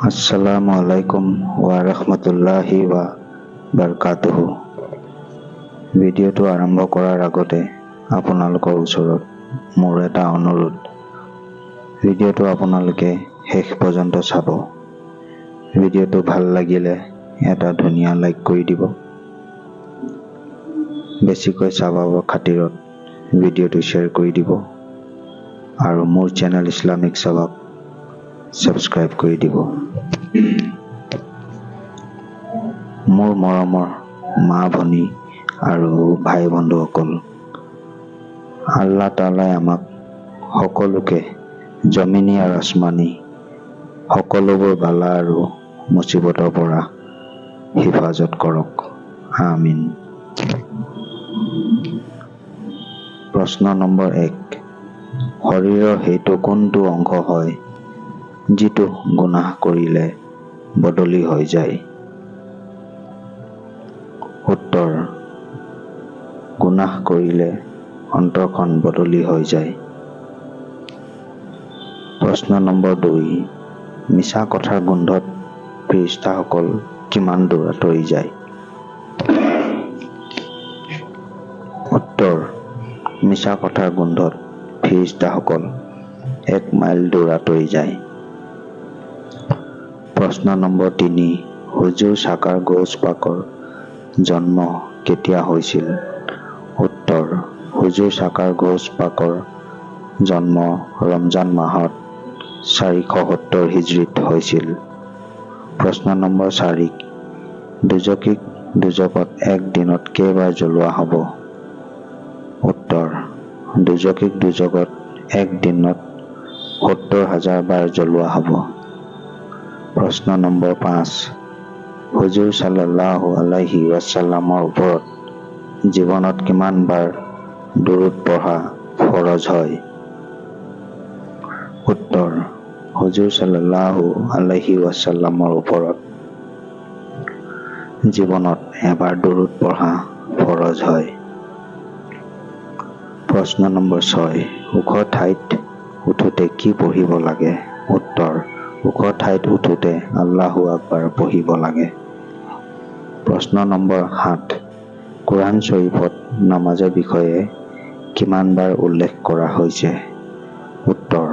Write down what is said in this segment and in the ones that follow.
Assalamualaikum warahmatullahi wabarakatuh। ভিডিঅ'টো আৰম্ভ কৰাৰ আগতে আপোনালোকৰ ওচৰত মোৰ এটা অনুৰোধ, ভিডিঅ'টো আপোনালোকে শেষ পৰ্যন্ত চাব। ভিডিঅ'টো ভাল লাগিলে এটা ধুনীয়া লাইক কৰি দিব। বেছিকৈ চাবৰ খাতিৰত ভিডিঅ'টো শ্বেয়াৰ কৰি দিব আৰু মোৰ চেনেল ইছলামিক সবাক সাবস্ক্ৰাইব কৰি দিব। মোৰ মৰমৰ মা ভনী আৰু ভাই বন্ধুসকল, আল্লাহ তাআলাই আমাক সকলোকে জমিনী আৰু আসমানী সকলোবোৰ বালা আৰু মুচিবতৰ পৰা হিফাজত কৰক, আমিন। প্ৰশ্ন নম্বৰ 1, শৰীৰৰ সেইটো কোনটো অংশ হয় যিটো গুনাহ কৰিলে বদলি হৈ যায়? উত্তৰ, গুনাহ কৰিলে অন্তৰখন বদলি হৈ যায়। প্ৰশ্ন নম্বৰ 2, মিছা কথাৰ গোন্ধত ফেৰেশতাসকল কিমান দূৰ আঁতৰি যায়? উত্তৰ, মিছা কথাৰ গোন্ধত ফেৰেশতাসকল 1 মাইল দূৰ আঁতৰি যায়। প্ৰশ্ন নম্বৰ 3, হুজুৰ সাকাৰ গৌছ পাকৰ জন্ম কেতিয়া হৈছিল? উত্তৰ, হুজুৰ সাকাৰ গৌছ পাকৰ জন্ম ৰমজান মাহত 470 হিজৰীত হৈছিল। প্ৰশ্ন নম্বৰ 4, দুজকিক দুজকত এক দিনত কেইবাৰ জ্বলোৱা হ'ব? উত্তৰ, দুজকিক দুজকত এক দিনত 70,000 বাৰ জ্বলোৱা হ'ব। প্ৰশ্ন নম্বৰ 5, হুজুৰ সাল্লাল্লাহু আলাইহি ৱাছাল্লামৰ ওপৰত জীৱনত কিমান বাৰ দুৰুদ পঢ়া ফৰজ হয়? উত্তৰ, হুজুৰ সাল্লাল্লাহু আলাইহি ৱাছাল্লামৰ ওপৰত জীৱনত এবাৰ দুৰুদ পঢ়া ফৰজ হয়। প্ৰশ্ন নম্বৰ 6, ওখ ঠাইত উঠোতে কি পঢ়িব লাগে? উত্তৰ, ওখ ঠাইত উঠোতে আল্লাহু আকবাৰ পঢ়িব লাগে। প্ৰশ্ন নম্বৰ 7, কোৰআন শৰীফত নামাজৰ বিষয়ে কিমান বাৰ উল্লেখ কৰা হৈছে? উত্তৰ,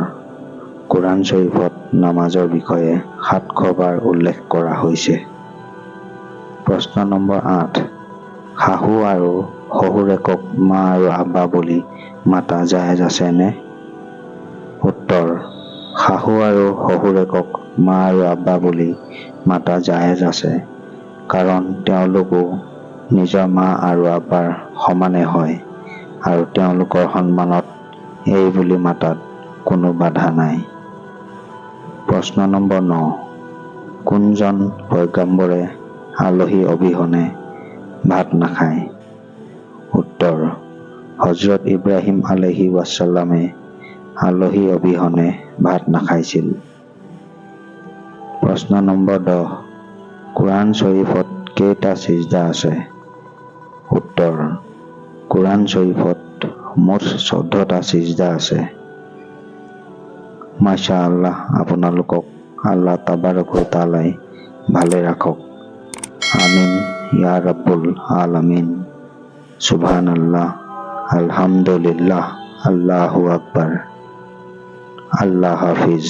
কোৰআন শৰীফত নামাজৰ বিষয়ে 700 বাৰ উল্লেখ কৰা হৈছে। প্ৰশ্ন নম্বৰ 8, শাহু আৰু শহুৰেকক মা আৰু আব্বা বুলি মাতা জায়েজ আছে নে? উত্তৰ, শাহু আৰু শহুৰেকক মা আৰু আব্বা বুলি মাতা জায়েজ আছে, কাৰণ তেওঁলোকো নিজৰ মা আৰু আব্বাৰ সমানে হয় আৰু তেওঁলোকৰ সন্মানত এই বুলি মাতাত কোনো বাধা নাই। প্ৰশ্ন নম্বৰ 9, কোনজন পয়গম্বৰে আলহী অবিহনে ভাত নাখায়? উত্তৰ, হযৰত ইব্ৰাহিম আলাইহি ৱাছাল্লামে আলহী অবিহনে ভাত নাখাইছিল। প্ৰশ্ন নম্বৰ 10, কোৰআন শৰীফত কেইটা সিজদা আছে? উত্তৰ, কোৰআন শৰীফত মুঠ 14টা সিজদা আছে। মাশাআল্লাহ, আপোনালোকক আল্লাহ তাবাৰক ও তাআলাই ভালে ৰাখক, আমিন ইয়া ৰাব্বুল আলামিন। সুবহানাল্লাহ, আলহামদুলিল্লাহ, আল্লাহু আকবাৰ। আল্লাহ হাফিজ।